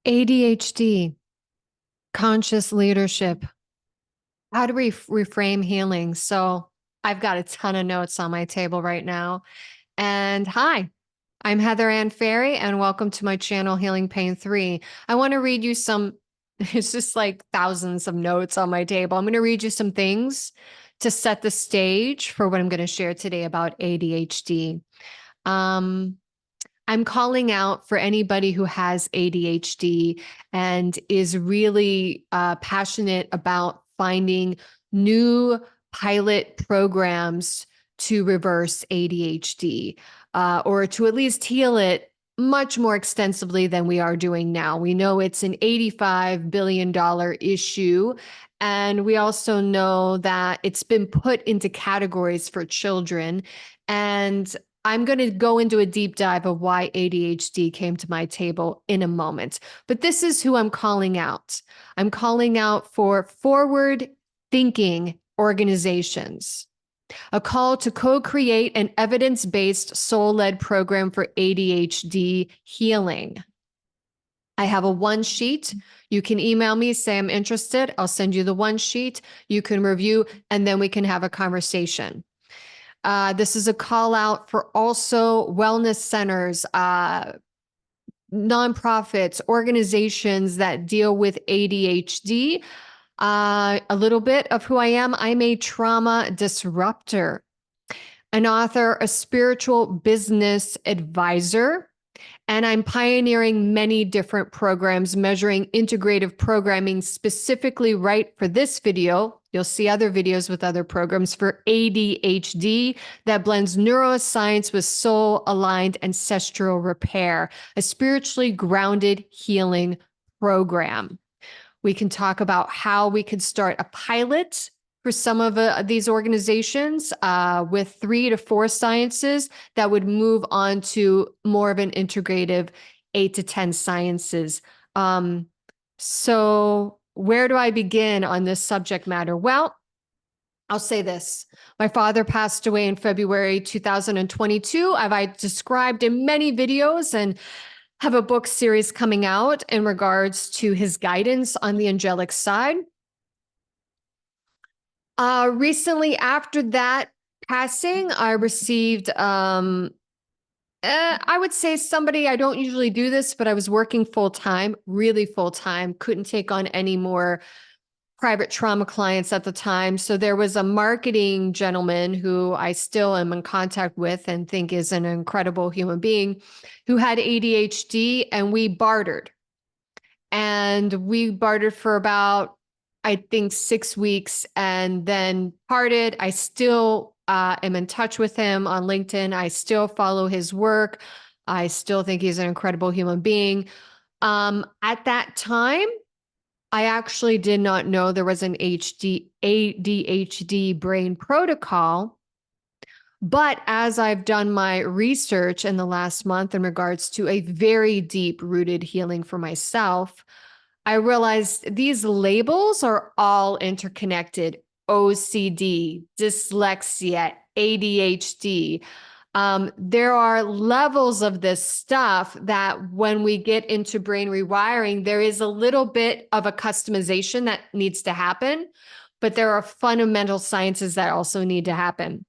ADHD, conscious leadership. How to reframe healing? So, I've got a ton of notes on my table right now. And hi, I'm Heather Ann Ferri, and welcome to my channel, Healing Pain 3. I want to read you some, it's just like thousands of notes on my table. I'm going to read you some things to set the stage for what I'm going to share today about ADHD. Um, I'm calling out for anybody who has ADHD and is really passionate about finding new pilot programs to reverse ADHD or to at least heal it much more extensively than we are doing now. We know it's an $85 billion issue. And we also know that it's been put into categories for children. And I'm going to go into a deep dive of why ADHD came to my table in a moment. But this is who I'm calling out. I'm calling out for forward thinking organizations, a call to co-create an evidence-based soul-led program for ADHD healing. I have a one sheet. You can email me, say I'm interested. I'll send you the one sheet. You can review, and then we can have a conversation. This is a call out for also wellness centers, nonprofits, organizations that deal with ADHD. A little bit of who I am. I'm a trauma disruptor, an author, a spiritual business advisor, and I'm pioneering many different programs measuring integrative programming specifically right for this video. You'll see other videos with other programs for ADHD that blends neuroscience with soul-aligned ancestral repair, a spiritually grounded healing program. We can talk about how we could start a pilot for some of these organizations with 3 to 4 sciences that would move on to more of an integrative 8 to 10 sciences. So where do I begin on this subject matter? Well, I'll say this. My father passed away in February 2022. I've described in many videos and have a book series coming out in regards to his guidance on the angelic side. Recently, after that passing, I received, I would say somebody, I don't usually do this, but I was working full time, really full time, couldn't take on any more private trauma clients at the time. So there was a marketing gentleman who I still am in contact with and think is an incredible human being who had ADHD, and we bartered. And we bartered for about, I think, 6 weeks and then parted. I still am in touch with him on LinkedIn. I still follow his work. I still think he's an incredible human being. At that time, I actually did not know there was an ADHD brain protocol. But as I've done my research in the last month in regards to a very deep rooted healing for myself, I realized these labels are all interconnected. OCD, dyslexia, ADHD. There are levels of this stuff that when we get into brain rewiring, there is a little bit of a customization that needs to happen, but there are fundamental sciences that also need to happen.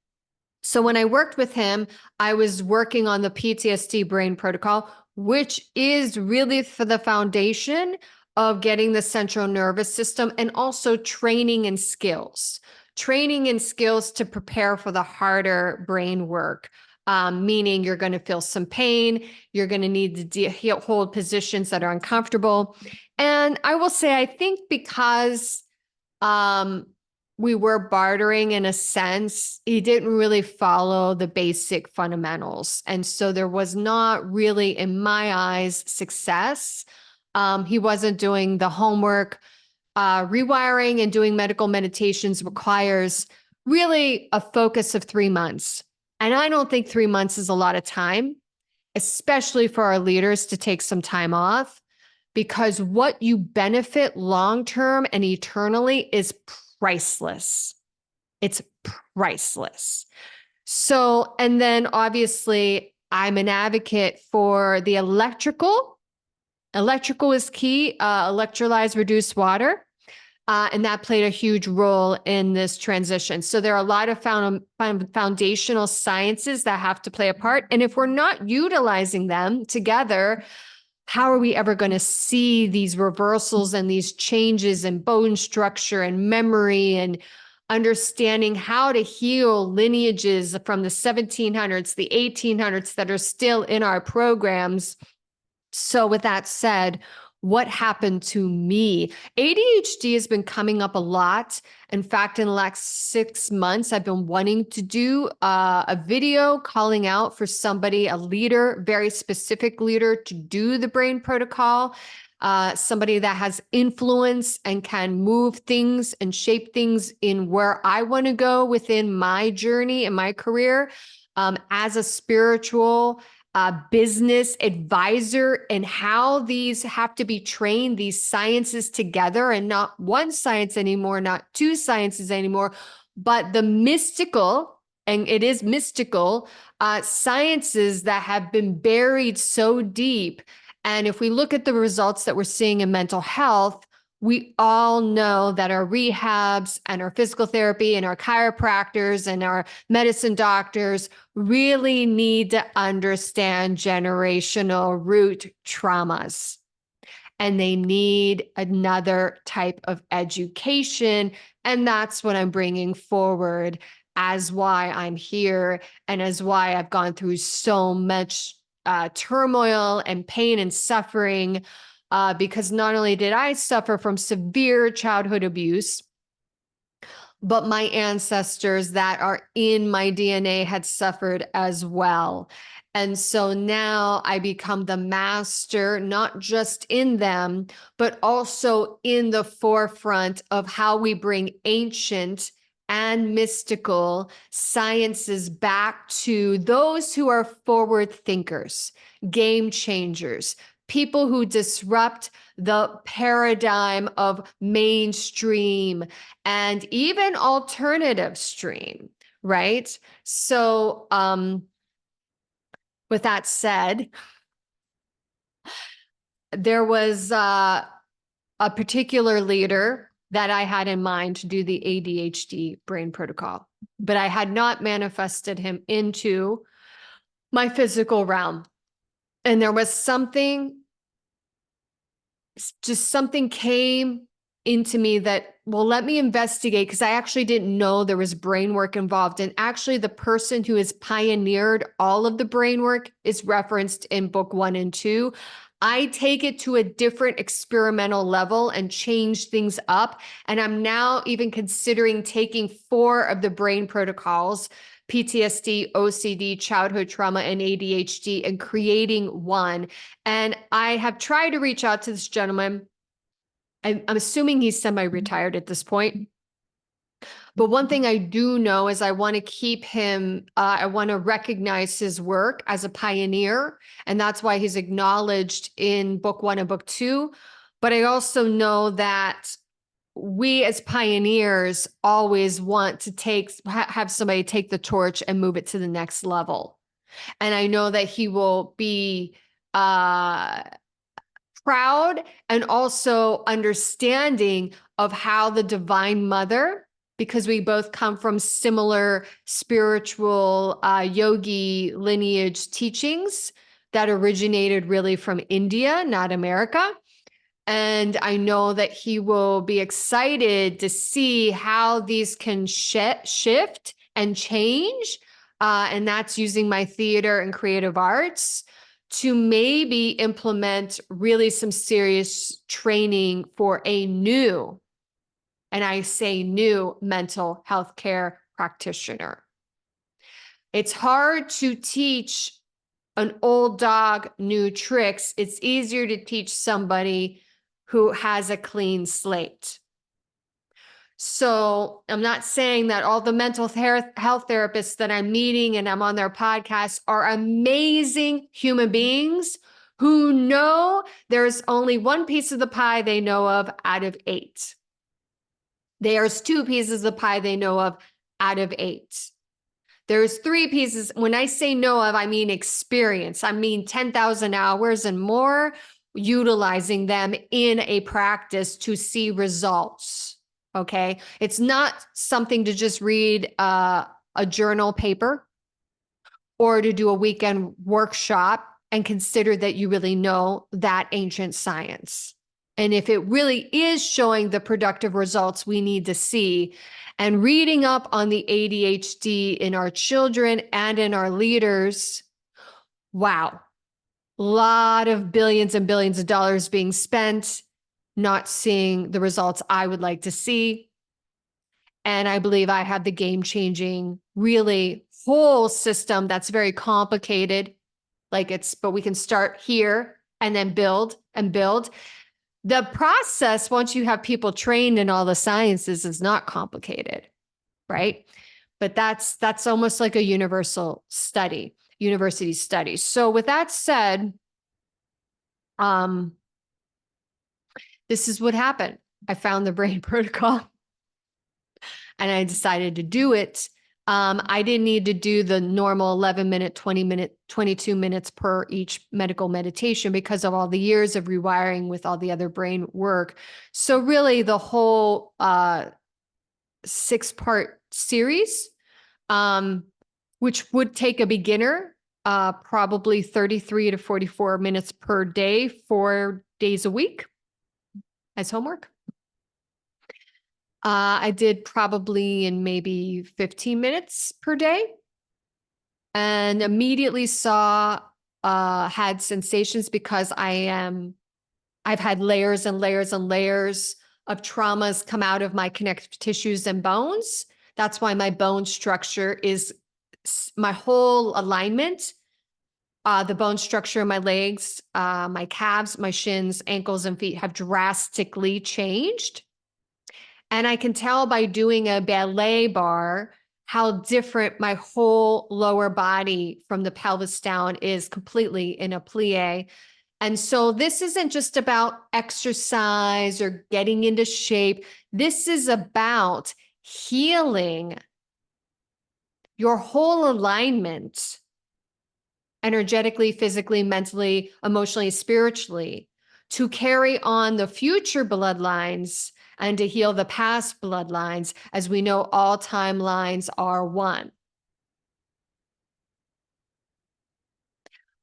So when I worked with him, I was working on the PTSD brain protocol, which is really for the foundation of getting the central nervous system and also training and skills to prepare for the harder brain work. Meaning you're going to feel some pain, you're going to need to hold positions that are uncomfortable. And I will say, I think because we were bartering in a sense, he didn't really follow the basic fundamentals. And so there was not really, in my eyes, success. He wasn't doing the homework. Rewiring and doing medical meditations requires really a focus of 3 months. And I don't think 3 months is a lot of time, especially for our leaders to take some time off, because what you benefit long-term and eternally is priceless. It's priceless. So, and then obviously I'm an advocate for the electrical Electrical is key, electrolyze, reduce water. And that played a huge role in this transition. So there are a lot of foundational sciences that have to play a part. And if we're not utilizing them together, how are we ever going to see these reversals and these changes in bone structure and memory and understanding how to heal lineages from the 1700s, the 1800s that are still in our programs? So with that said, what happened to me? ADHD has been coming up a lot. In fact, in the last 6 months, I've been wanting to do a video calling out for somebody, a leader, very specific leader, to do the brain protocol. Somebody that has influence and can move things and shape things in where I want to go within my journey and my career, as a spiritual business advisor, and how these have to be trained, these sciences together, and not one science anymore, not two sciences anymore, but the mystical, and it is mystical, sciences that have been buried so deep. And if we look at the results that we're seeing in mental health, we all know that our rehabs and our physical therapy and our chiropractors and our medicine doctors really need to understand generational root traumas. And they need another type of education. And that's what I'm bringing forward as why I'm here and as why I've gone through so much turmoil and pain and suffering. Because not only did I suffer from severe childhood abuse, but my ancestors that are in my DNA had suffered as well. And so now I become the master, not just in them, but also in the forefront of how we bring ancient and mystical sciences back to those who are forward thinkers, game changers, people who disrupt the paradigm of mainstream and even alternative stream, right? So, with that said, there was a particular leader that I had in mind to do the ADHD brain protocol, but I had not manifested him into my physical realm. And there was something, just something came into me that, well, let me investigate, because I actually didn't know there was brain work involved. And actually, the person who has pioneered all of the brain work is referenced in book 1 and 2. I take it to a different experimental level and change things up. And I'm now even considering taking 4 of the brain protocols: PTSD, OCD, childhood trauma, and ADHD, and creating one. And I have tried to reach out to this gentleman. I'm assuming he's semi-retired at this point. But one thing I do know is I want to keep him, I want to recognize his work as a pioneer. And that's why he's acknowledged in book 1 and book 2. But I also know that we as pioneers always want to have somebody take the torch and move it to the next level. And I know that he will be proud and also understanding of how the Divine Mother, because we both come from similar spiritual yogi lineage teachings that originated really from India, not America. And I know that he will be excited to see how these can shift and change. And that's using my theater and creative arts to maybe implement really some serious training for a new, and I say new, mental health care practitioner. It's hard to teach an old dog new tricks. It's easier to teach somebody who has a clean slate. So I'm not saying that all the mental health therapists that I'm meeting and I'm on their podcasts are amazing human beings who know there's only one piece of the pie they know of out of 8. There's 2 pieces of the pie they know of out of 8. There's 3 pieces. When I say know of, I mean experience. I mean 10,000 hours and more, utilizing them in a practice to see results. Okay. It's not something to just read a journal paper or to do a weekend workshop and consider that you really know that ancient science. And if it really is showing the productive results we need to see, and reading up on the ADHD in our children and in our leaders, wow, a lot of billions and billions of dollars being spent, not seeing the results I would like to see. And I believe I have the game-changing, really whole system that's very complicated. But we can start here and then build and build. The process, once you have people trained in all the sciences, is not complicated, right? But that's almost like a university study. So with that said, this is what happened. I found the brain protocol and I decided to do it. I didn't need to do the normal 11-minute, 20-minute, 22 minutes per each medical meditation because of all the years of rewiring with all the other brain work. So really the whole 6-part series, which would take a beginner probably 33 to 44 minutes per day, 4 days a week as homework. I did probably in maybe 15 minutes per day and immediately had sensations because I've had layers and layers and layers of traumas come out of my connective tissues and bones. That's why my bone structure is my whole alignment. The bone structure of my legs, my calves, my shins, ankles, and feet have drastically changed. And I can tell by doing a ballet bar how different my whole lower body from the pelvis down is completely in a plie. And so this isn't just about exercise or getting into shape. This is about healing your whole alignment, energetically, physically, mentally, emotionally, spiritually, to carry on the future bloodlines and to heal the past bloodlines. As we know, all timelines are one.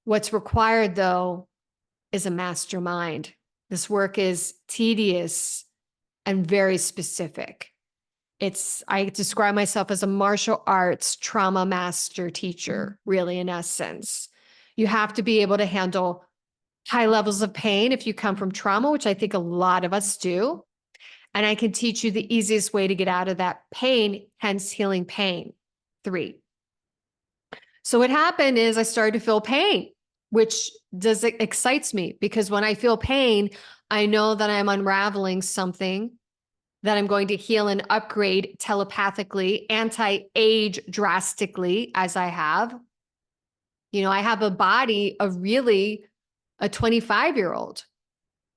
What's required, though, is a mastermind. This work is tedious and very specific. I describe myself as a martial arts trauma master teacher, really, in essence. You have to be able to handle high levels of pain if you come from trauma, which I think a lot of us do. And I can teach you the easiest way to get out of that pain, hence healing pain. 3. So what happened is I started to feel pain, which excites me because when I feel pain, I know that I'm unraveling something that I'm going to heal and upgrade telepathically, anti-age drastically as I have. I have a body of really a 25-year-old.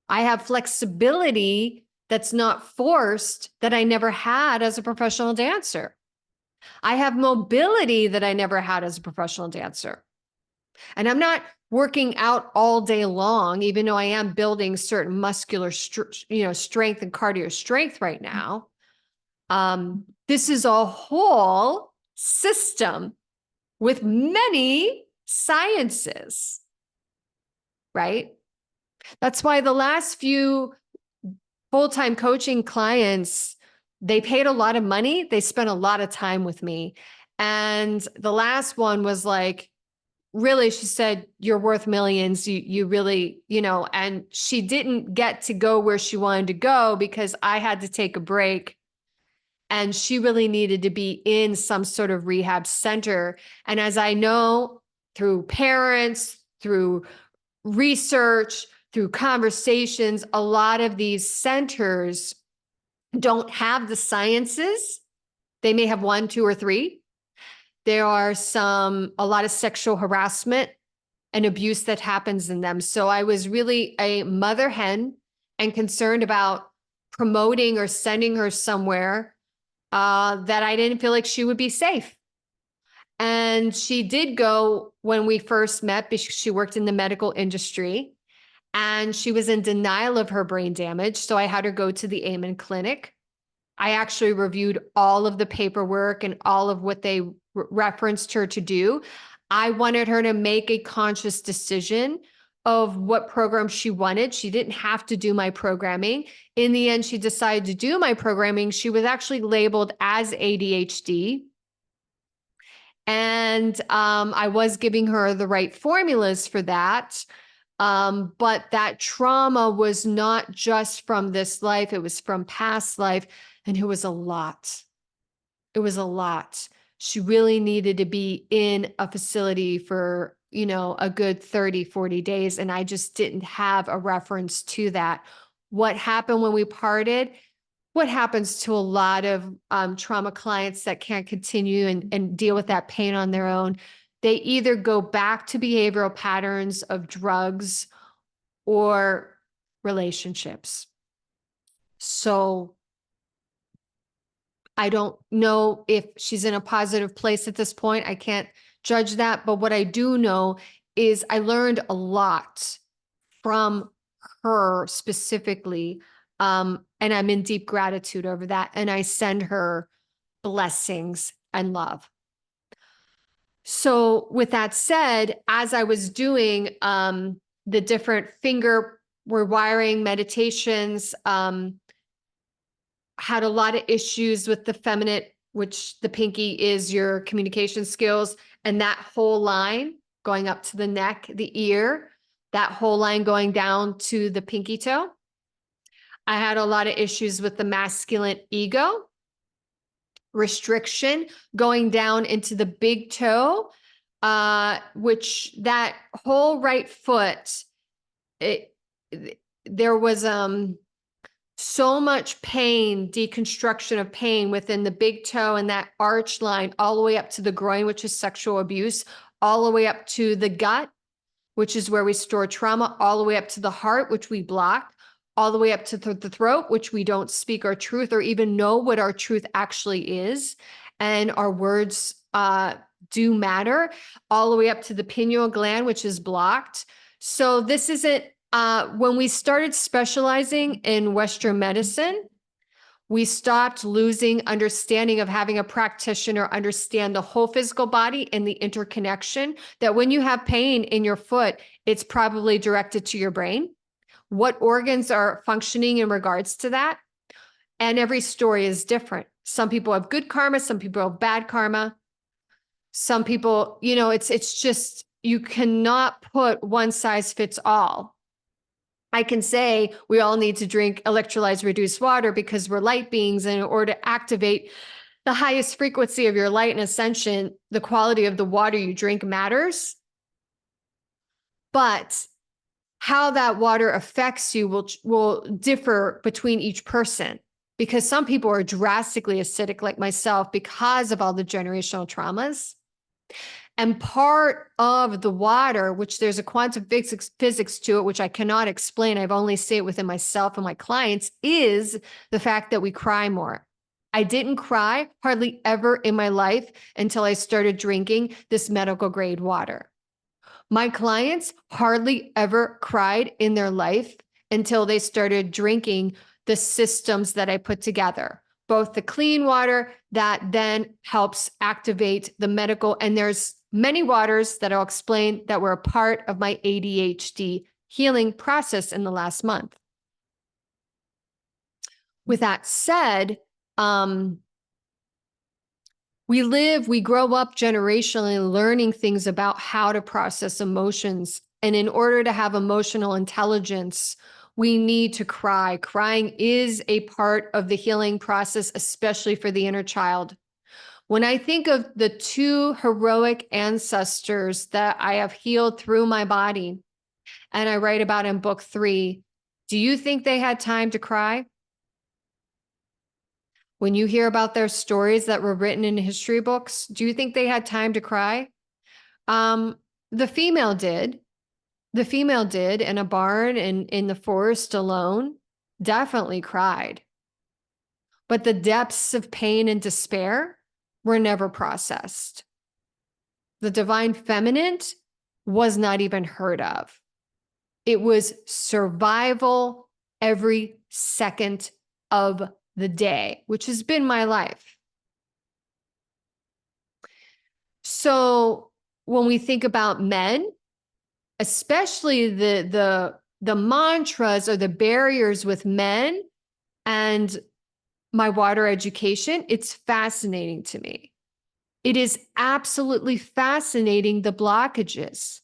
I have flexibility that's not forced that I never had as a professional dancer. I have mobility that I never had as a professional dancer. And I'm not working out all day long, even though I am building certain muscular, strength and cardio strength right now. This is a whole system with many sciences, right? That's why the last few full-time coaching clients, they paid a lot of money. They spent a lot of time with me. And the last one was like, really, she said, you're worth millions. You really, and she didn't get to go where she wanted to go because I had to take a break. And she really needed to be in some sort of rehab center. And as I know through parents, through research, through conversations, a lot of these centers don't have the sciences. They may have 1, 2, or 3. There are a lot of sexual harassment and abuse that happens in them. So I was really a mother hen and concerned about promoting or sending her somewhere that I didn't feel like she would be safe. And she did go when we first met because she worked in the medical industry. and she was in denial of her brain damage. So I had her go to the Amen Clinic. I actually reviewed all of the paperwork and all of what they referenced her to do. I wanted her to make a conscious decision of what program she wanted. She didn't have to do my programming. In the end, she decided to do my programming. She was actually labeled as ADHD. And I was giving her the right formulas for that. But that trauma was not just from this life, it was from past life. And it was a lot. It was a lot. She really needed to be in a facility for, a good 30, 40 days. And I just didn't have a reference to that. What happened when we parted? What happens to a lot of trauma clients that can't continue and deal with that pain on their own? They either go back to behavioral patterns of drugs or relationships. So I don't know if she's in a positive place at this point. I can't judge that. But what I do know is I learned a lot from her specifically. And I'm in deep gratitude over that. And I send her blessings and love. So with that said, as I was doing the different finger rewiring meditations, had a lot of issues with the feminine, which the pinky is your communication skills, and that whole line going up to the neck, the ear, that whole line going down to the pinky toe. I had a lot of issues with the masculine ego, restriction going down into the big toe, which that whole right foot, there was so much pain, deconstruction of pain within the big toe and that arch line all the way up to the groin, which is sexual abuse, all the way up to the gut, which is where we store trauma, all the way up to the heart, which we block, all the way up to the throat, which we don't speak our truth or even know what our truth actually is. And our words do matter, all the way up to the pineal gland, which is blocked. So this isn't, when we started specializing in Western medicine, we stopped losing understanding of having a practitioner understand the whole physical body and the interconnection, that when you have pain in your foot, it's probably directed to your brain. What organs are functioning in regards to that? And every story is different. Some people have good karma, some people have bad karma. Some people, it's just, you cannot put one size fits all. I can say we all need to drink electrolytes reduced water because we're light beings. And in order to activate the highest frequency of your light and ascension, the quality of the water you drink matters. But how that water affects you will differ between each person, because some people are drastically acidic like myself because of all the generational traumas. And part of the water, which there's a quantum physics to it, which I cannot explain, I've only seen it within myself and my clients, is the fact that we cry more. I didn't cry hardly ever in my life until I started drinking this medical grade water. My clients hardly ever cried in their life until they started drinking the systems that I put together, both the clean water that then helps activate the medical. And there's many waters that I'll explain that were a part of my ADHD healing process in the last month. With that said, we grow up generationally learning things about how to process emotions. And in order to have emotional intelligence, we need to cry. Crying is a part of the healing process, especially for the inner child. When I think of the two heroic ancestors that I have healed through my body, and I write about in book 3, do you think they had time to cry? When you hear about their stories that were written in history books, do you think they had time to cry? The female did. The female did in a barn in the forest alone, definitely cried. But the depths of pain and despair were never processed. The divine feminine was not even heard of. It was survival every second of the day, which has been my life. So when we think about men, especially the mantras or the barriers with men and my water education, it's fascinating to me. It is absolutely fascinating, the blockages.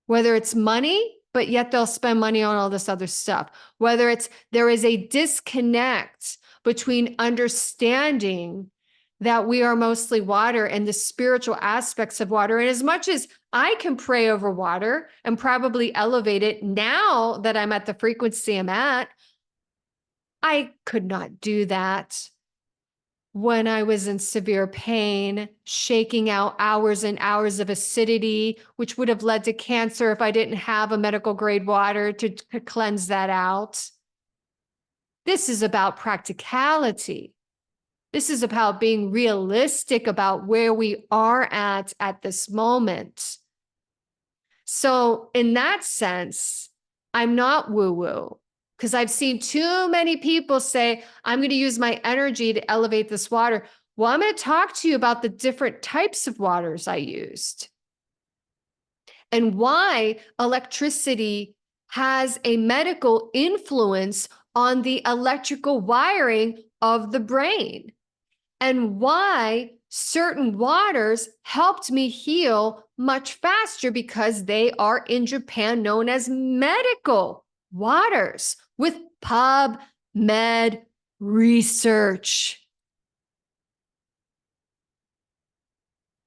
Whether it's money, but yet they'll spend money on all this other stuff. Whether it's there is a disconnect between understanding that we are mostly water and the spiritual aspects of water. And as much as I can pray over water and probably elevate it now that I'm at the frequency I'm at, I could not do that when I was in severe pain, shaking out hours and hours of acidity, which would have led to cancer if I didn't have a medical grade water to cleanse that out. This is about practicality. This is about being realistic about where we are at this moment. So in that sense, I'm not woo-woo, because I've seen too many people say, I'm going to use my energy to elevate this water. Well, I'm going to talk to you about the different types of waters I used and why electricity has a medical influence on the electrical wiring of the brain, and why certain waters helped me heal much faster because they are in Japan known as medical waters with PubMed research.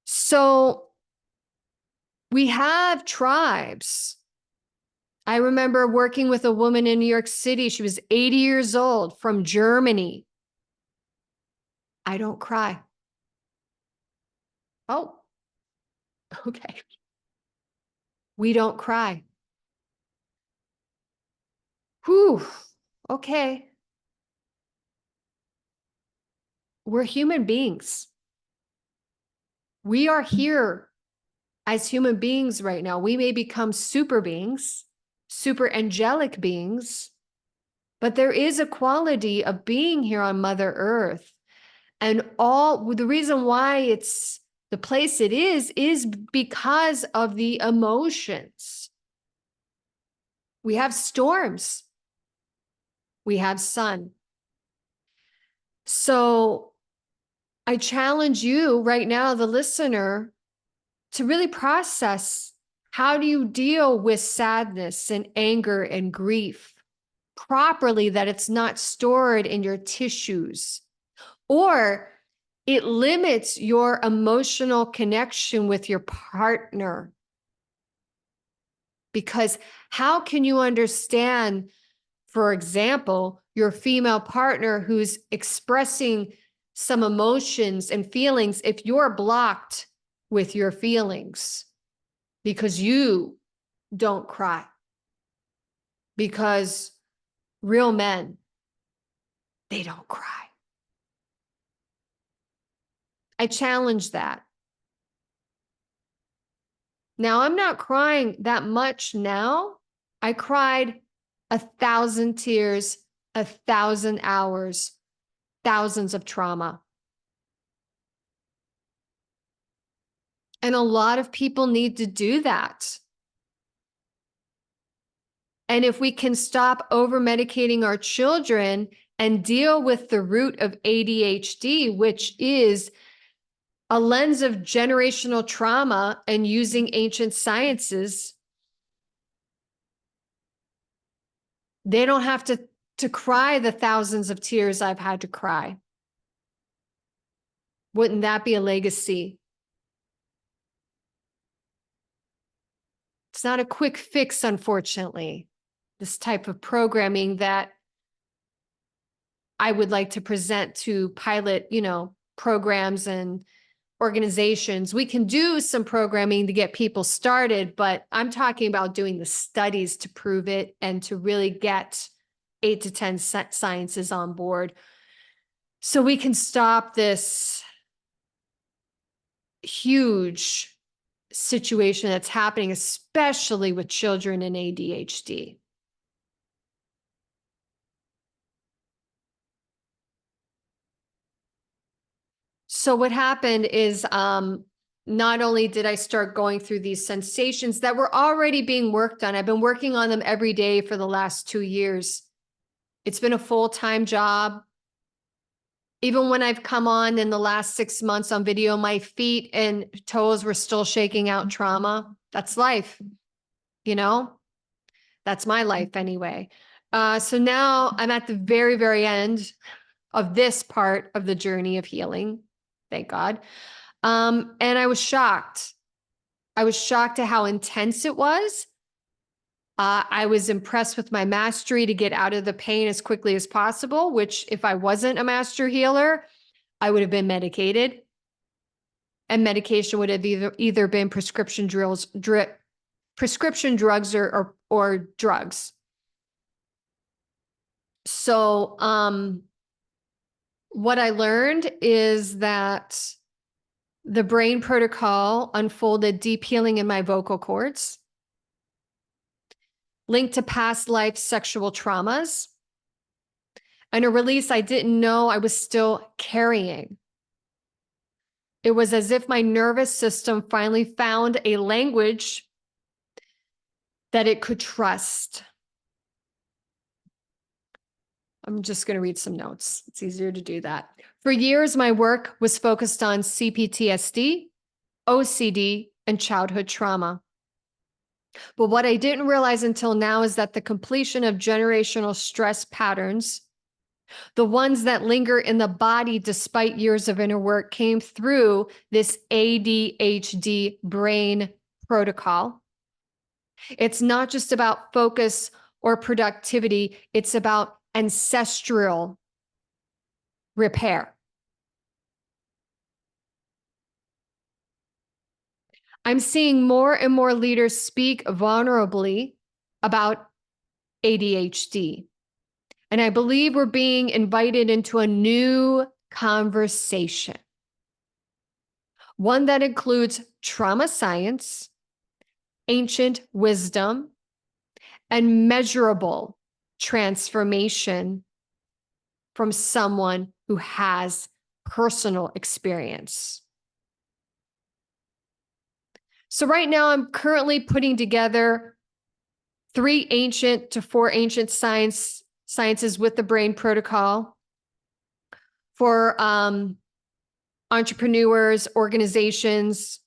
So we have tribes. I remember working with a woman in New York City. She was 80 years old from Germany. I don't cry. Oh, okay. We don't cry. Whew. Okay. We're human beings. We are here as human beings right now. We may become super beings, super angelic beings, but there is a quality of being here on Mother Earth. And all the reason why it's the place it is because of the emotions. We have storms. We have sun. So I challenge you right now, the listener, to really process, how do you deal with sadness and anger and grief properly, that it's not stored in your tissues, or it limits your emotional connection with your partner. Because how can you understand, for example, your female partner who's expressing some emotions and feelings if you're blocked with your feelings because you don't cry? Because real men, they don't cry. I challenge that. Now, I'm not crying that much now. I cried 1,000 tears, 1,000 hours, thousands of trauma. And a lot of people need to do that. And if we can stop over-medicating our children and deal with the root of ADHD, which is a lens of generational trauma and using ancient sciences, they don't have to cry the thousands of tears I've had to cry. Wouldn't that be a legacy? It's not a quick fix, unfortunately, this type of programming that I would like to present to pilot, programs and organizations. We can do some programming to get people started, but I'm talking about doing the studies to prove it and to really get 8 to 10 sciences on board so we can stop this huge situation that's happening, especially with children and ADHD. So what happened is, not only did I start going through these sensations that were already being worked on, I've been working on them every day for the last 2 years. It's been a full-time job. Even when I've come on in the last 6 months on video, my feet and toes were still shaking out trauma. That's life, you know? That's my life anyway. So now I'm at the very, very end of this part of the journey of healing. Thank God. And I was shocked. I was shocked at how intense it was. I was impressed with my mastery to get out of the pain as quickly as possible, which if I wasn't a master healer, I would have been medicated. And medication would have either been prescription drugs or drugs. So what I learned is that the brain protocol unfolded deep healing in my vocal cords, linked to past life sexual traumas, and a release I didn't know I was still carrying. It was as if my nervous system finally found a language that it could trust. I'm just going to read some notes. It's easier to do that. For years, my work was focused on CPTSD, OCD, and childhood trauma. But what I didn't realize until now is that the completion of generational stress patterns, the ones that linger in the body despite years of inner work, came through this ADHD brain protocol. It's not just about focus or productivity, it's about ancestral repair. I'm seeing more and more leaders speak vulnerably about ADHD. And I believe we're being invited into a new conversation, one that includes trauma science, ancient wisdom, and measurable transformation from someone who has personal experience. So right now I'm currently putting together 3 ancient to 4 ancient sciences with the brain protocol for entrepreneurs, organizations.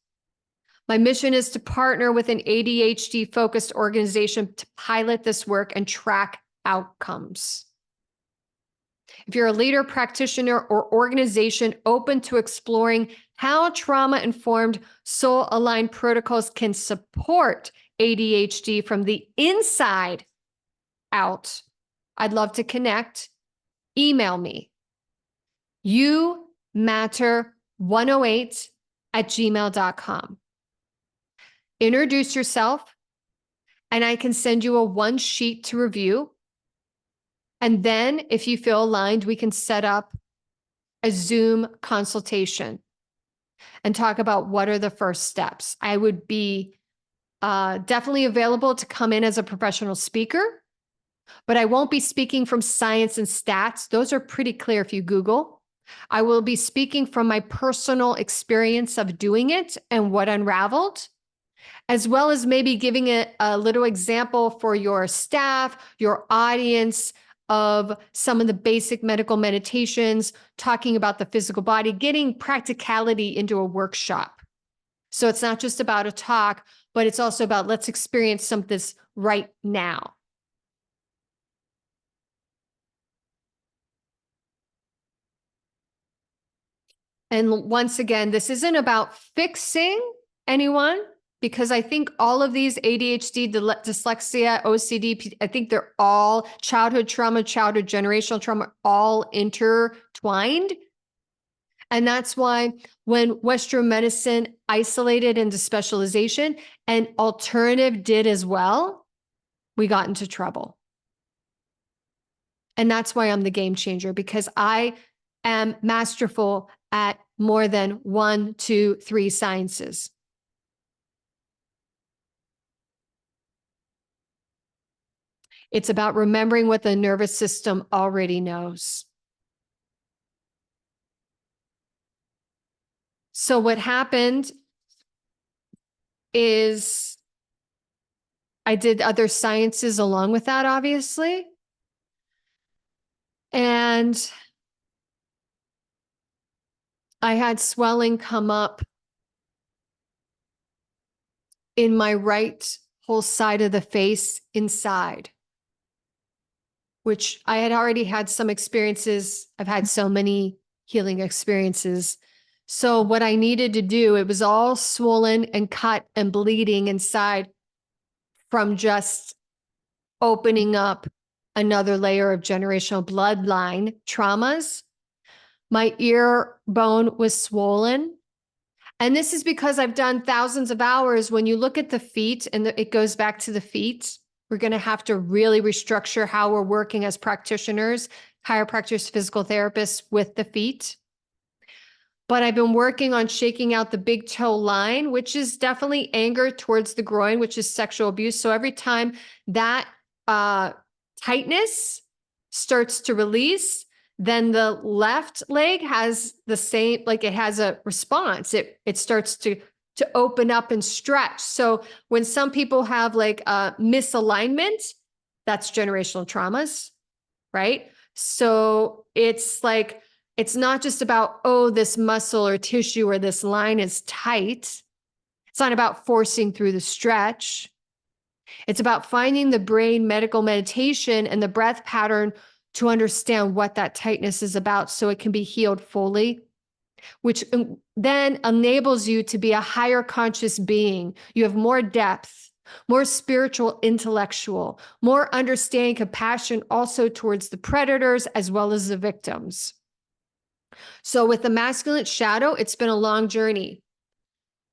My mission is to partner with an ADHD focused organization to pilot this work and track outcomes. If you're a leader, practitioner, or organization open to exploring how trauma-informed, soul-aligned protocols can support ADHD from the inside out, I'd love to connect. Email me, youmatter108@gmail.com. Introduce yourself, and I can send you a 1-sheet to review. And then if you feel aligned, we can set up a Zoom consultation and talk about what are the first steps. I would be definitely available to come in as a professional speaker, but I won't be speaking from science and stats. Those are pretty clear if you Google. I will be speaking from my personal experience of doing it and what unraveled, as well as maybe giving a little example for your staff, your audience, of some of the basic medical meditations, talking about the physical body, getting practicality into a workshop. So it's not just about a talk, but it's also about let's experience some of this right now. And once again, this isn't about fixing anyone, because I think all of these ADHD, dyslexia, OCD, I think they're all childhood trauma, childhood generational trauma, all intertwined. And that's why when Western medicine isolated into specialization and alternative did as well, we got into trouble. And that's why I'm the game changer, because I am masterful at more than 1, 2, 3 sciences. It's about remembering what the nervous system already knows. So what happened is I did other sciences along with that, obviously. And I had swelling come up in my right whole side of the face inside, which I had already had some experiences. I've had so many healing experiences. So what I needed to do, it was all swollen and cut and bleeding inside from just opening up another layer of generational bloodline traumas. My ear bone was swollen. And this is because I've done thousands of hours. When you look at the feet, and it goes back to the feet, we're going to have to really restructure how we're working as practitioners, chiropractors, physical therapists with the feet. But I've been working on shaking out the big toe line, which is definitely anger towards the groin, which is sexual abuse. So every time that tightness starts to release, then the left leg has the same, like it has a response. It starts to open up and stretch. So when some people have like a misalignment, that's generational traumas, right? So it's like, it's not just about, oh, this muscle or tissue or this line is tight. It's not about forcing through the stretch. It's about finding the brain medical meditation and the breath pattern to understand what that tightness is about so it can be healed fully, which then enables you to be a higher conscious being. You have more depth, more spiritual, intellectual, more understanding, compassion also towards the predators as well as the victims. So with the masculine shadow, it's been a long journey.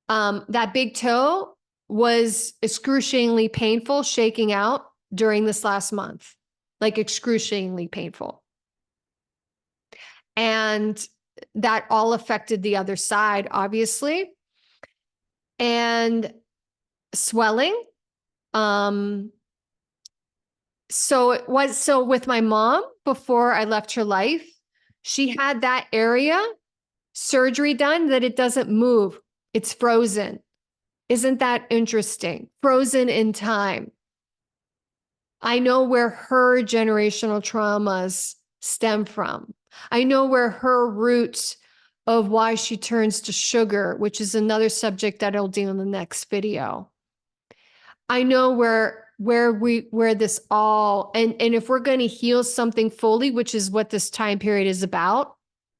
That big toe was excruciatingly painful, shaking out during this last month, like excruciatingly painful. And that all affected the other side, obviously. And swelling. So with my mom, before I left her life, she had that area surgery done that it doesn't move. It's frozen. Isn't that interesting? Frozen in time. I know where her generational traumas stem from. I know where her roots of why she turns to sugar, which is another subject that I'll do in the next video. I know where this all, and if we're going to heal something fully, which is what this time period is about,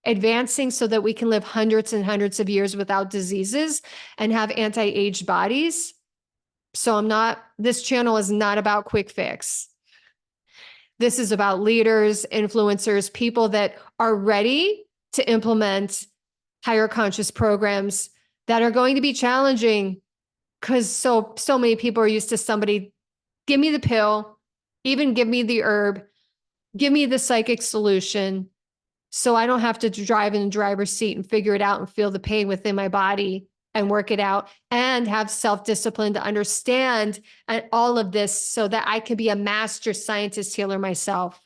advancing so that we can live hundreds and hundreds of years without diseases and have anti-age bodies. So this channel is not about quick fix. This is about leaders, influencers, people that are ready to implement higher conscious programs that are going to be challenging, because so many people are used to somebody, give me the pill, even give me the herb, give me the psychic solution, so I don't have to drive in the driver's seat and figure it out and feel the pain within my body and work it out and have self-discipline to understand all of this so that I can be a master scientist healer myself.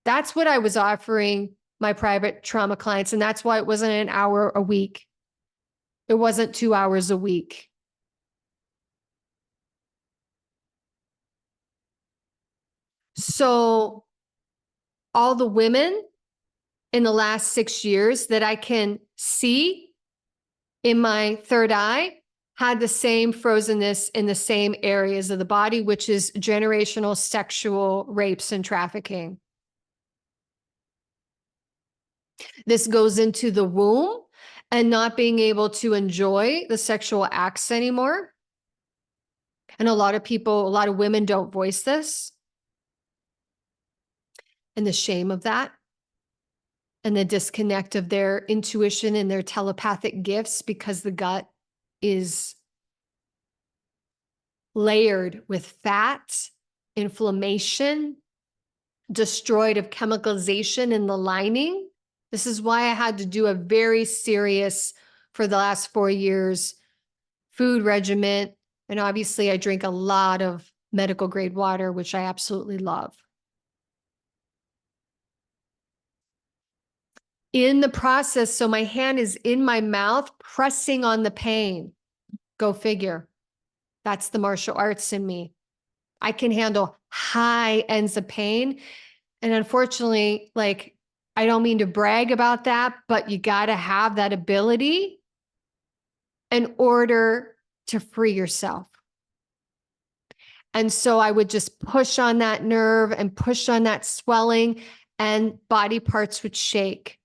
That's what I was offering my private trauma clients. And that's why it wasn't an hour a week. It wasn't 2 hours a week. So all the women in the last 6 years that I can see in my third eye had the same frozenness in the same areas of the body, which is generational sexual rapes and trafficking. This goes into the womb and not being able to enjoy the sexual acts anymore. And a lot of women don't voice this. And the shame of that. And the disconnect of their intuition and their telepathic gifts, because the gut is layered with fat, inflammation, destroyed of chemicalization in the lining. This is why I had to do a very serious, for the last 4 years, food regimen. And obviously I drink a lot of medical grade water, which I absolutely love. In the process, so my hand is in my mouth, pressing on the pain. Go figure. That's the martial arts in me. I can handle high ends of pain. And unfortunately, like, I don't mean to brag about that, but you got to have that ability in order to free yourself. And so I would just push on that nerve and push on that swelling, and body parts would shake.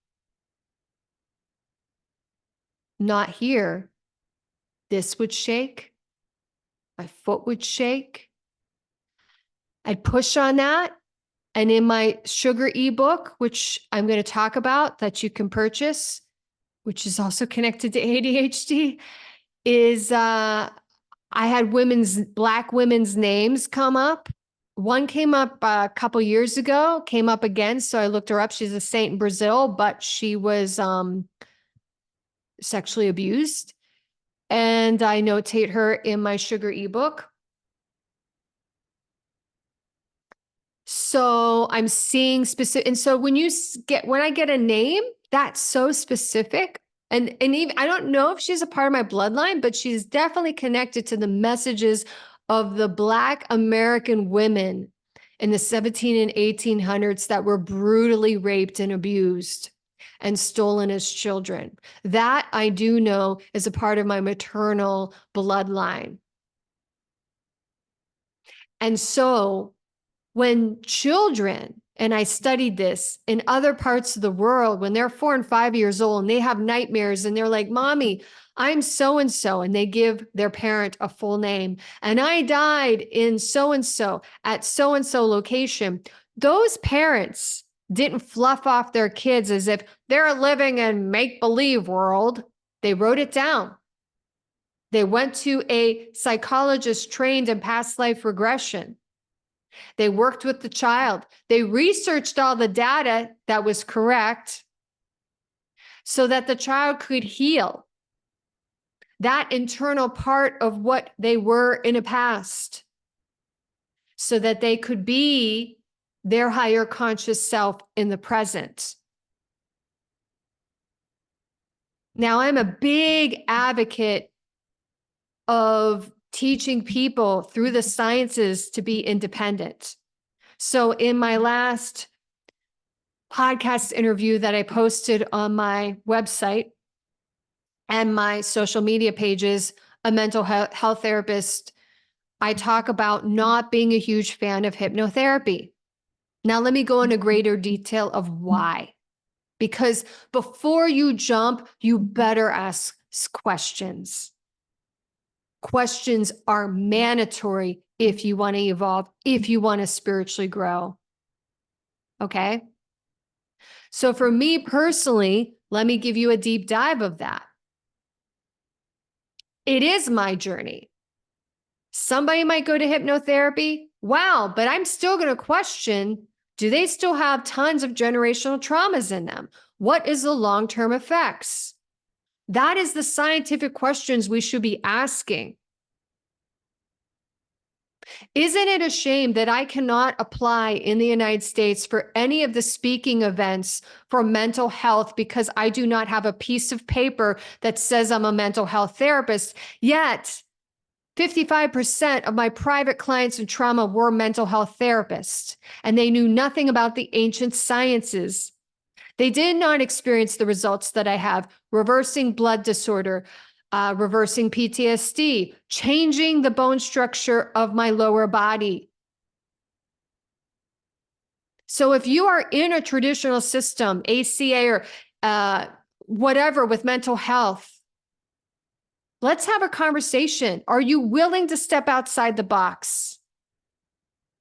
Not here. This would shake. My foot would shake. I'd push on that. And in my sugar ebook, which I'm going to talk about, that you can purchase, which is also connected to ADHD, is I had Black women's names come up. One came up a couple years ago, came up again. So I looked her up. She's a saint in Brazil, but she was sexually abused. And I notate her in my sugar ebook. So I'm seeing specific. And so when I get a name that's so specific, and even, I don't know if she's a part of my bloodline, but she's definitely connected to the messages of the Black American women in the 17 and 1800s that were brutally raped and abused and stolen as children. That I do know is a part of my maternal bloodline. And so when children, and I studied this in other parts of the world, when they're 4 and 5 years old and they have nightmares and they're like, Mommy, I'm so-and-so, and they give their parent a full name, and I died in so-and-so at so-and-so location. Those parents didn't fluff off their kids as if they're living in make-believe world. They wrote it down. They went to a psychologist trained in past life regression. They worked with the child. They researched all the data that was correct so that the child could heal that internal part of what they were in a past, so that they could be their higher conscious self in the present. Now, I'm a big advocate of teaching people through the sciences to be independent. So in my last podcast interview that I posted on my website and my social media pages, a mental health therapist, I talk about not being a huge fan of hypnotherapy. Now, let me go into greater detail of why. Because before you jump, you better ask questions. Questions are mandatory if you want to evolve, if you want to spiritually grow. Okay? So for me personally, let me give you a deep dive of that. It is my journey. Somebody might go to hypnotherapy. Wow, but I'm still going to question, do they still have tons of generational traumas in them? What is the long-term effects? That is the scientific questions we should be asking. Isn't it a shame that I cannot apply in the United States for any of the speaking events for mental health because I do not have a piece of paper that says I'm a mental health therapist? Yet 55% of my private clients in trauma were mental health therapists, and they knew nothing about the ancient sciences. They did not experience the results that I have: reversing blood disorder, reversing PTSD, changing the bone structure of my lower body. So if you are in a traditional system, ACA or whatever with mental health, let's have a conversation. Are you willing to step outside the box?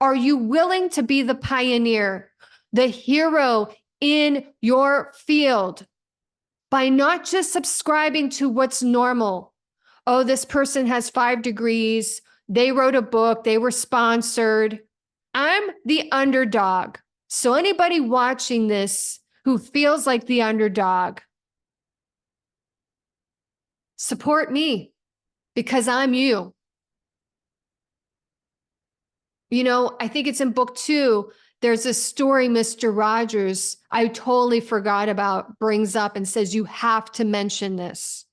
Are you willing to be the pioneer, the hero in your field, by not just subscribing to what's normal? Oh, this person has 5 degrees. They wrote a book. They were sponsored. I'm the underdog. So anybody watching this who feels like the underdog, support me because I'm you. I think it's in book 2. There's a story Mr. Rogers, I totally forgot about, brings up and says, you have to mention this.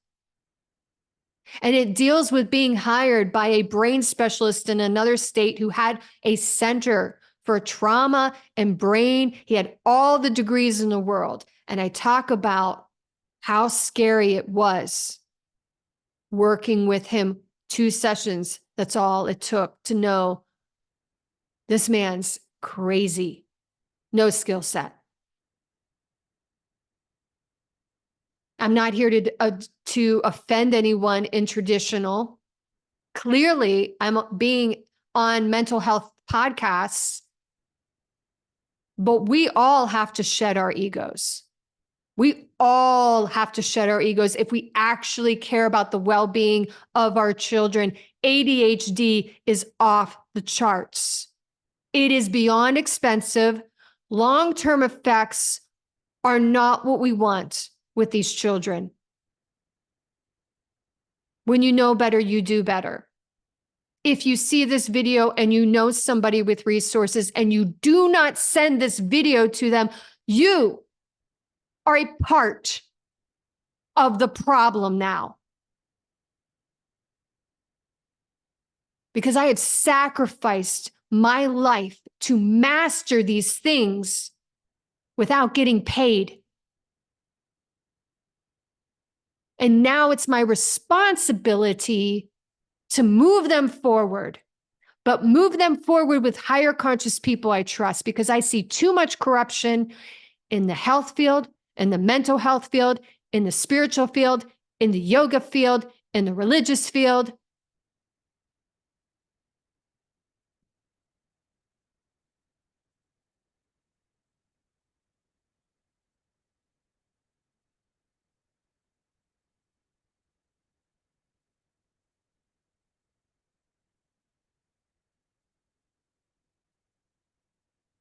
And it deals with being hired by a brain specialist in another state who had a center for trauma and brain. He had all the degrees in the world. And I talk about how scary it was working with him 2 sessions. That's all it took to know this man's crazy, no skill set. I'm not here to offend anyone in traditional. Clearly, I'm being on mental health podcasts, but we all have to shed our egos. We all have to shed our egos if we actually care about the well-being of our children. ADHD is off the charts. It is beyond expensive. Long-term effects are not what we want with these children. When you know better, you do better. If you see this video and you know somebody with resources and you do not send this video to them, you are a part of the problem now. Because I had sacrificed my life to master these things without getting paid. And now it's my responsibility to move them forward, but move them forward with higher conscious people I trust, because I see too much corruption in the health field, in the mental health field, in the spiritual field, in the yoga field, in the religious field.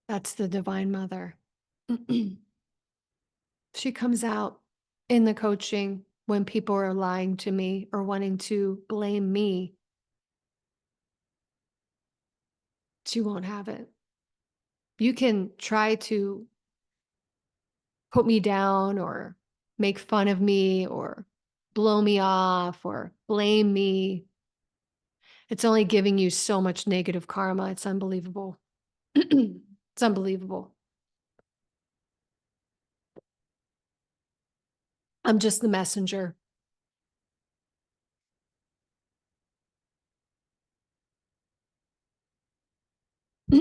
That's the Divine Mother. She comes out in the coaching when people are lying to me or wanting to blame me. She won't have it. You can try to put me down or make fun of me or blow me off or blame me. It's only giving you so much negative karma. It's unbelievable. It's unbelievable. I'm just the messenger. I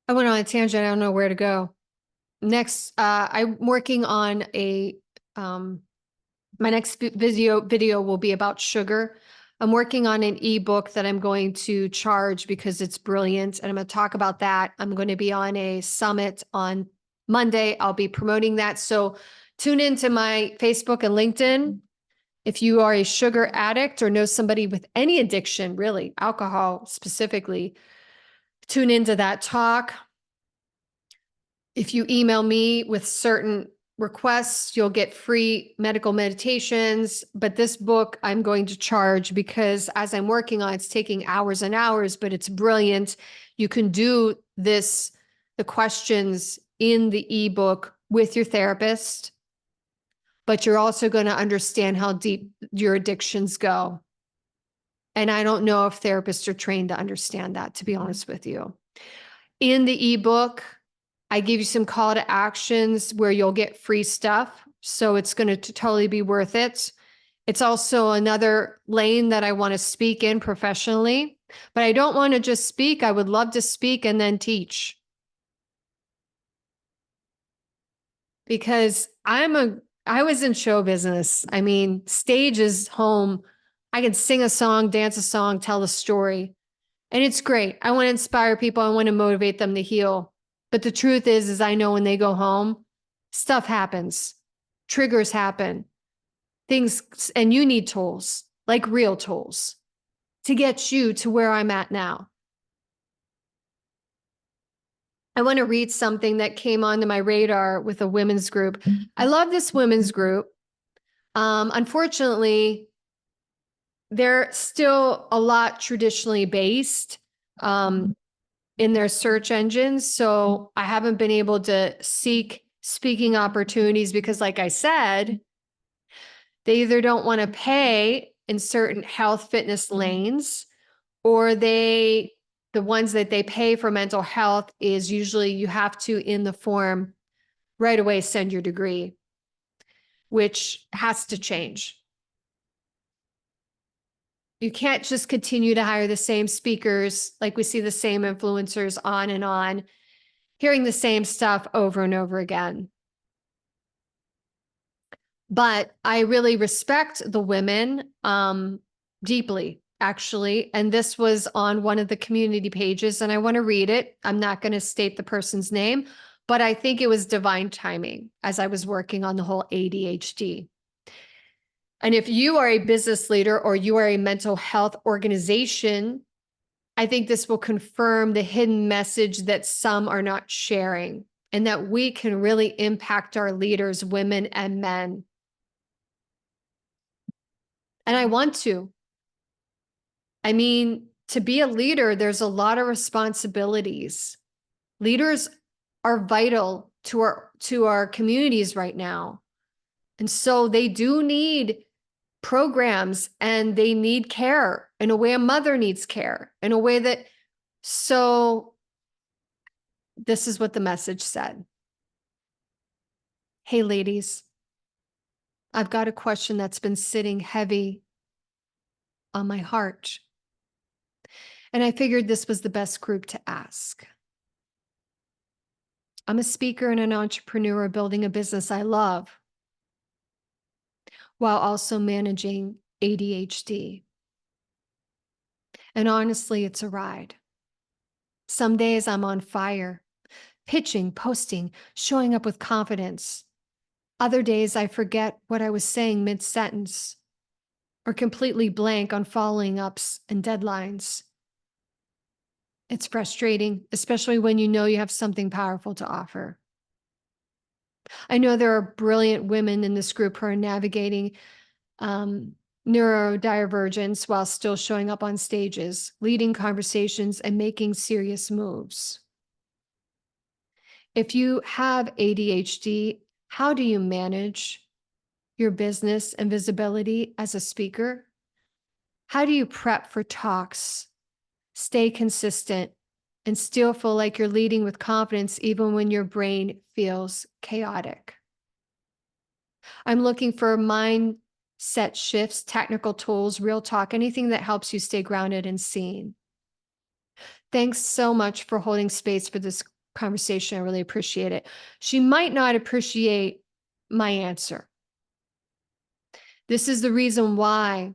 went on a tangent. I don't know where to go. Next, I'm working on my next video will be about sugar. I'm working on an ebook that I'm going to charge because it's brilliant. And I'm going to talk about that. I'm going to be on a summit on Monday. I'll be promoting that. So tune into my Facebook and LinkedIn. If you are a sugar addict or know somebody with any addiction, really, alcohol specifically, tune into that talk. If you email me with certain requests, you'll get free medical meditations. But this book I'm going to charge because as I'm working on, it's taking hours and hours, but it's brilliant. You can do the questions in the ebook with your therapist, but you're also going to understand how deep your addictions go. And I don't know if therapists are trained to understand that, to be honest with you. In the ebook, I give you some call to actions where you'll get free stuff. So it's going to totally be worth it. It's also another lane that I want to speak in professionally, but I don't want to just speak. I would love to speak and then teach. Because I was in show business. I mean, stage is home. I can sing a song, dance a song, tell a story. And it's great. I want to inspire people. I want to motivate them to heal. But the truth is I know when they go home, stuff happens, triggers happen, things, and you need tools, like real tools, to get you to where I'm at now. I want to read something that came onto my radar with a women's group. I love this women's group. Unfortunately, they're still a lot traditionally based in their search engines. So I haven't been able to seek speaking opportunities because, like I said, they either don't want to pay in certain health fitness lanes, or the ones that they pay for mental health is usually you have to, in the form, right away send your degree, which has to change. You can't just continue to hire the same speakers, like we see the same influencers on and on, hearing the same stuff over and over again. But I really respect the women deeply, actually. And this was on one of the community pages, and I want to read it. I'm not going to state the person's name, but I think it was divine timing as I was working on the whole ADHD. And if you are a business leader or you are a mental health organization, I think this will confirm the hidden message that some are not sharing, and that we can really impact our leaders, women and men. And I want to. I mean, to be a leader, there's a lot of responsibilities. Leaders are vital to our communities right now. And so they do need programs, and they need care in a way a mother needs care, in a way that, so this is what the message said. Hey, ladies, I've got a question that's been sitting heavy on my heart, and I figured this was the best group to ask. I'm a speaker and an entrepreneur building a business I love while also managing ADHD. And honestly, it's a ride. Some days I'm on fire, pitching, posting, showing up with confidence. Other days I forget what I was saying mid-sentence, or completely blank on following ups and deadlines. It's frustrating, especially when you know you have something powerful to offer. I know there are brilliant women in this group who are navigating neurodivergence while still showing up on stages, leading conversations, and making serious moves. If you have ADHD, how do you manage your business and visibility as a speaker? How do you prep for talks, stay consistent, and still feel like you're leading with confidence even when your brain feels chaotic? I'm looking for mindset shifts, technical tools, real talk, anything that helps you stay grounded and seen. Thanks so much for holding space for this conversation. I really appreciate it. She might not appreciate my answer. This is the reason why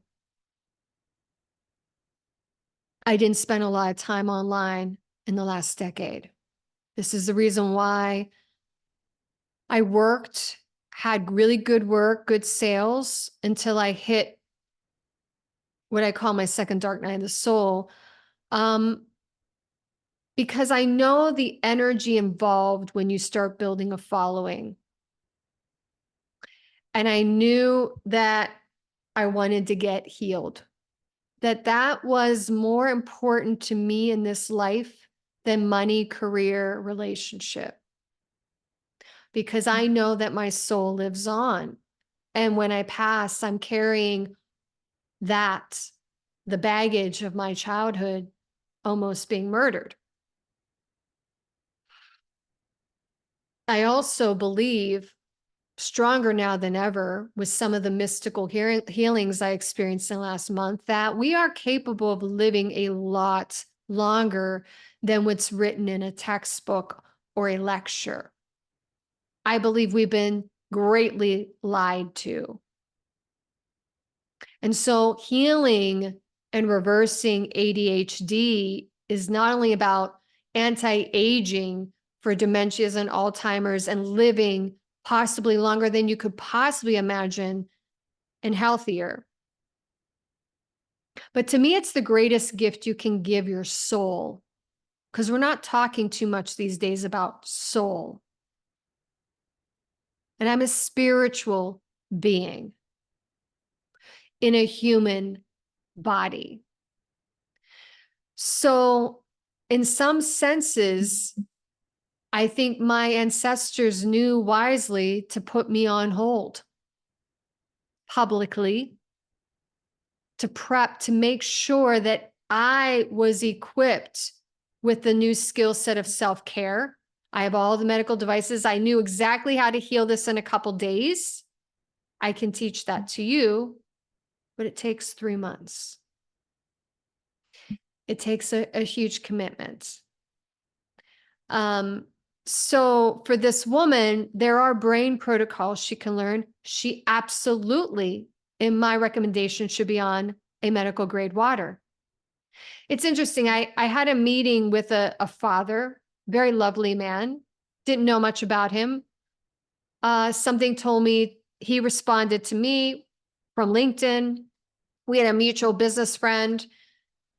I didn't spend a lot of time online in the last decade. This is the reason why I worked, had really good work, good sales, until I hit what I call my second dark night of the soul. Because I know the energy involved when you start building a following. And I knew that I wanted to get healed, that was more important to me in this life than money, career, relationship. Because I know that my soul lives on. And when I pass, I'm carrying that, the baggage of my childhood almost being murdered. I also believe, stronger now than ever, with some of the mystical healings I experienced in the last month, that we are capable of living a lot longer than what's written in a textbook or a lecture. I believe we've been greatly lied to. And so healing and reversing ADHD is not only about anti-aging for dementias and Alzheimer's and living possibly longer than you could possibly imagine and healthier. But to me, it's the greatest gift you can give your soul, because we're not talking too much these days about soul. And I'm a spiritual being in a human body. So in some senses, I think my ancestors knew wisely to put me on hold publicly, to prep, to make sure that I was equipped with the new skill set of self-care. I have all the medical devices. I knew exactly how to heal this in a couple days. I can teach that to you, but it takes 3 months. It takes a huge commitment. So for this woman, there are brain protocols she can learn. She absolutely, in my recommendation, should be on a medical grade water. It's interesting. I had a meeting with a father, very lovely man, didn't know much about him. Something told me he responded to me from LinkedIn. We had a mutual business friend,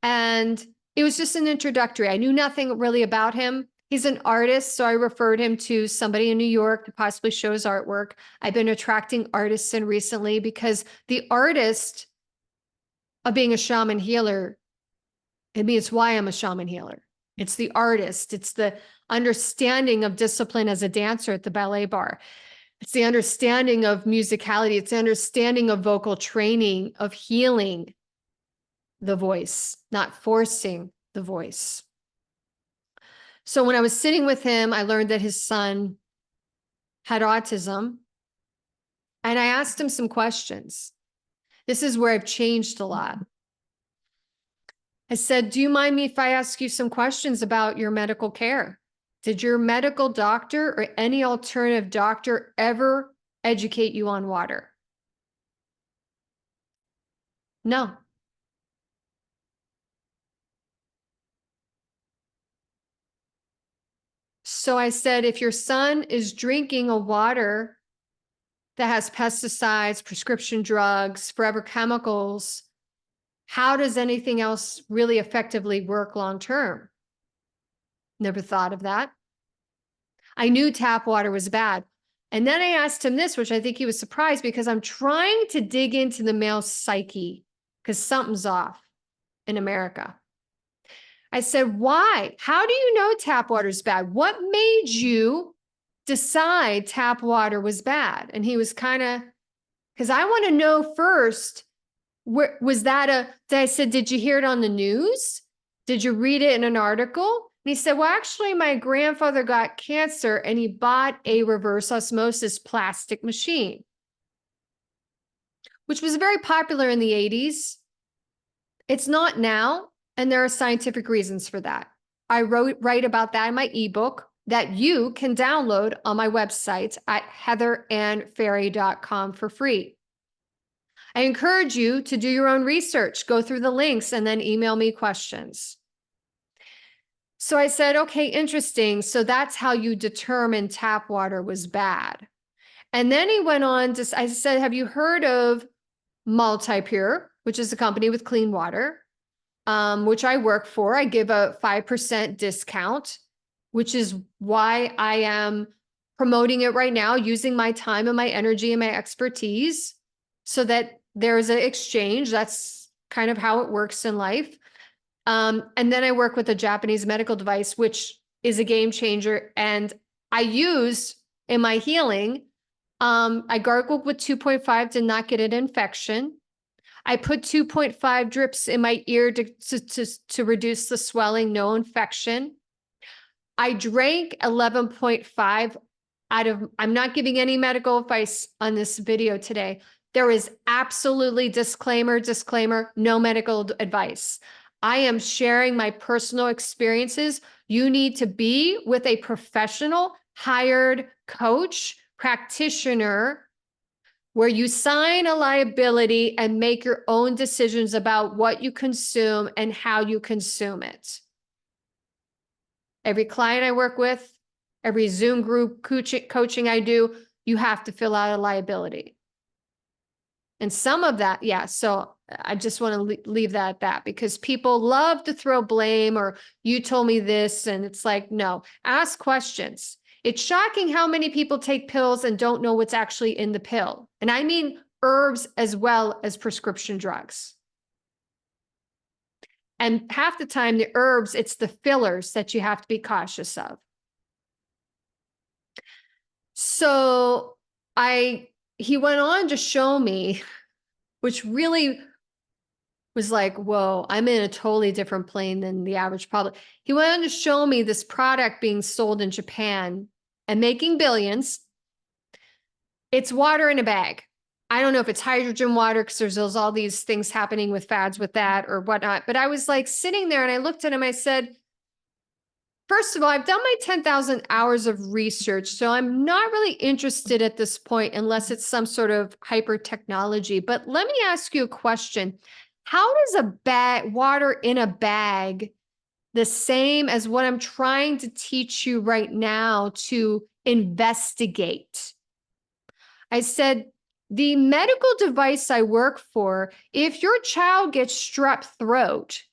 and it was just an introductory. I knew nothing really about him. He's an artist, so I referred him to somebody in New York to possibly show his artwork. I've been attracting artists in recently because the artist of being a shaman healer, I mean, it's why I'm a shaman healer. It's the artist. It's the understanding of discipline as a dancer at the ballet bar. It's the understanding of musicality. It's the understanding of vocal training, of healing the voice, not forcing the voice. So when I was sitting with him, I learned that his son had autism. And I asked him some questions. This is where I've changed a lot. I said, do you mind me if I ask you some questions about your medical care? Did your medical doctor or any alternative doctor ever educate you on water? No. So I said, if your son is drinking a water that has pesticides, prescription drugs, forever chemicals, how does anything else really effectively work long-term? Never thought of that. I knew tap water was bad. And then I asked him this, which I think he was surprised, because I'm trying to dig into the male psyche because something's off in America. I said, why? How do you know tap water is bad? What made you decide tap water was bad? And he was kind of, because I want to know first, where was that I said, did you hear it on the news? Did you read it in an article? And he said, well, actually, my grandfather got cancer and he bought a reverse osmosis plastic machine, which was very popular in the 80s. It's not now, and there are scientific reasons for that. I write about that in my ebook that you can download on my website at heatherannferri.com for free. I encourage you to do your own research, go through the links, and then email me questions. So I said, okay, interesting. So that's how you determine tap water was bad. And then he went on to, I said, have you heard of Multipure, which is a company with clean water, which I work for? I give a 5% discount, which is why I am promoting it right now, using my time and my energy and my expertise so that there's an exchange. That's kind of how it works in life. And then I work with a Japanese medical device, which is a game changer. And I use in my healing, I gargled with 2.5 to not get an infection. I put 2.5 drips in my ear to reduce the swelling, no infection. I drank 11.5 out of, I'm not giving any medical advice on this video today. There is absolutely disclaimer, no medical advice. I am sharing my personal experiences. You need to be with a professional, hired coach, practitioner, where you sign a liability and make your own decisions about what you consume and how you consume it. Every client I work with, every Zoom group coaching I do, you have to fill out a liability. And some of that, yeah, so I just want to leave that at that, because people love to throw blame or you told me this, and it's like, no, ask questions. It's shocking how many people take pills and don't know what's actually in the pill. And I mean herbs as well as prescription drugs. And half the time, the herbs, it's the fillers that you have to be cautious of. So he went on to show me, which really was like, whoa, I'm in a totally different plane than the average public. He went on to show me this product being sold in Japan and making billions. It's water in a bag. I don't know if it's hydrogen water because there's all these things happening with fads with that or whatnot. But I was like sitting there and I looked at him. I said, first of all, I've done my 10,000 hours of research, so I'm not really interested at this point unless it's some sort of hyper technology. But let me ask you a question. How does a bag, water in a bag, the same as what I'm trying to teach you right now to investigate? I said, the medical device I work for, if your child gets strep throat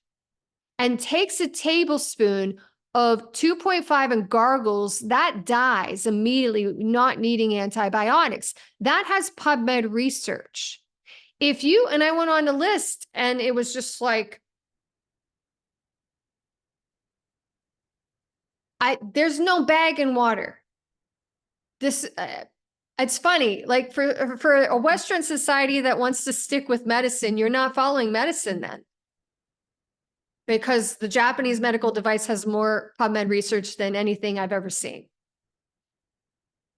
and takes a tablespoon of 2.5 and gargles, that dies immediately, not needing antibiotics. That has PubMed research. If you, and I went on the list and it was just like, there's no bag in water. This, it's funny, like for a Western society that wants to stick with medicine, you're not following medicine then. Because the Japanese medical device has more PubMed research than anything I've ever seen.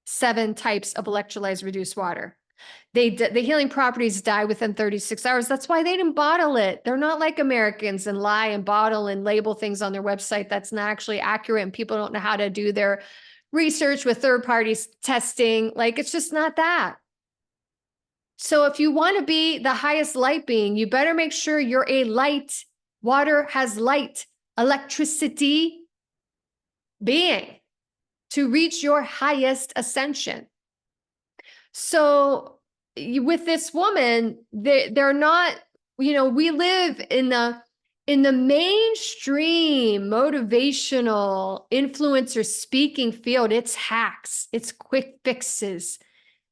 7 types of electrolytes reduced water. The healing properties die within 36 hours. That's why they didn't bottle it. They're not like Americans and lie and bottle and label things on their website that's not actually accurate, and people don't know how to do their research with third parties testing. Like, it's just not that. So if you want to be the highest light being, you better make sure you're a light. Water has light, electricity being to reach your highest ascension. So with this woman, they're not, we live in the mainstream motivational influencer speaking field. It's hacks, it's quick fixes.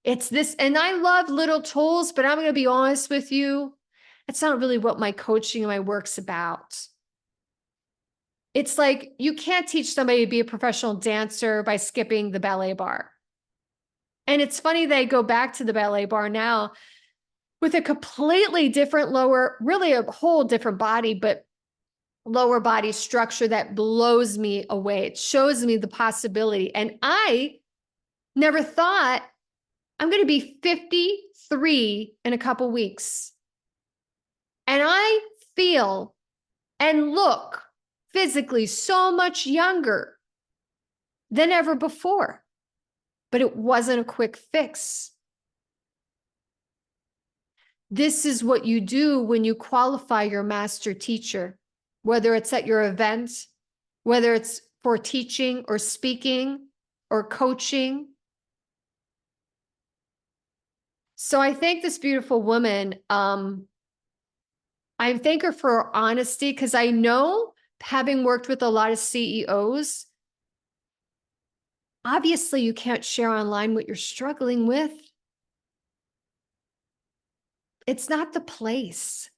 It's this, and I love little tools, but I'm going to be honest with you. It's not really what my coaching and my work's about. It's like, you can't teach somebody to be a professional dancer by skipping the ballet bar. And it's funny they go back to the ballet bar now with a completely different really a whole different body, but lower body structure that blows me away. It shows me the possibility. And I never thought I'm going to be 53 in a couple weeks. And I feel and look physically so much younger than ever before. But it wasn't a quick fix. This is what you do when you qualify your master teacher, whether it's at your event, whether it's for teaching or speaking or coaching. So I thank this beautiful woman. I thank her for her honesty, because I know, having worked with a lot of CEOs, obviously you can't share online what you're struggling with. It's not the place.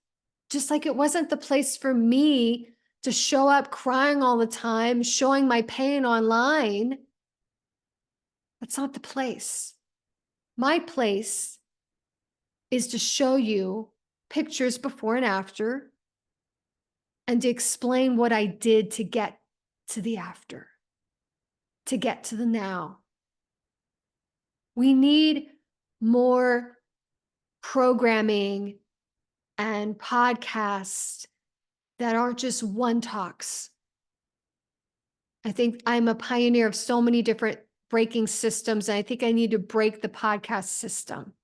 Just like it wasn't the place for me to show up crying all the time, showing my pain online. That's not the place. My place is to show you pictures before and after, and to explain what I did to get to the after, to get to the now. We need more programming and podcasts that aren't just one talks. I think I'm a pioneer of so many different breaking systems, and I think I need to break the podcast system.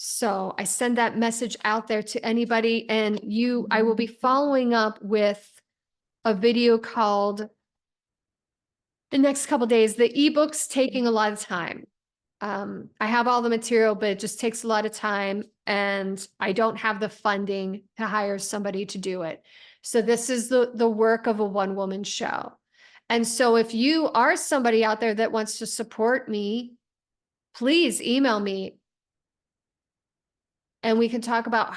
So I send that message out there to anybody, and I will be following up with a video called the next couple of days. The ebook's taking a lot of time. I have all the material, but it just takes a lot of time, and I don't have the funding to hire somebody to do it. So this is the work of a one-woman show. And so if you are somebody out there that wants to support me, please email me. and we can talk about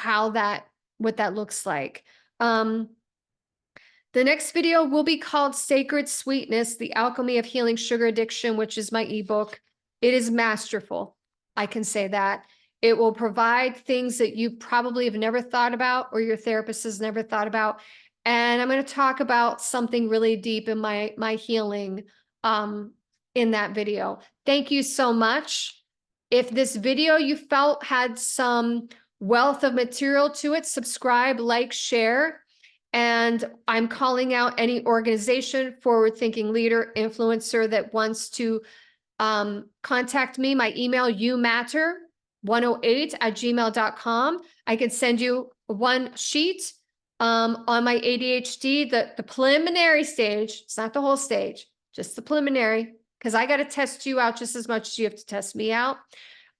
what that looks like. The next video will be called Sacred Sweetness, The Alchemy of Healing Sugar Addiction, which is my ebook. It is masterful. I can say that. It will provide things that you probably have never thought about or your therapist has never thought about. And I'm going to talk about something really deep in my healing in that video. Thank you so much. If this video you felt had some wealth of material to it, subscribe, like, share. And I'm calling out any organization, forward-thinking leader, influencer that wants to contact me. My email, youmatter108@gmail.com. I can send you one sheet on my ADHD, the preliminary stage. It's not the whole stage, just the preliminary, because I got to test you out just as much as you have to test me out.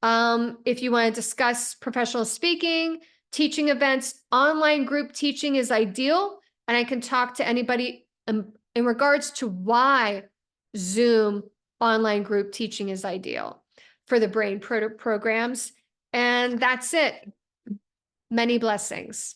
If you want to discuss professional speaking, teaching events, online group teaching is ideal. And I can talk to anybody in regards to why Zoom online group teaching is ideal for the brain programs. And that's it. Many blessings.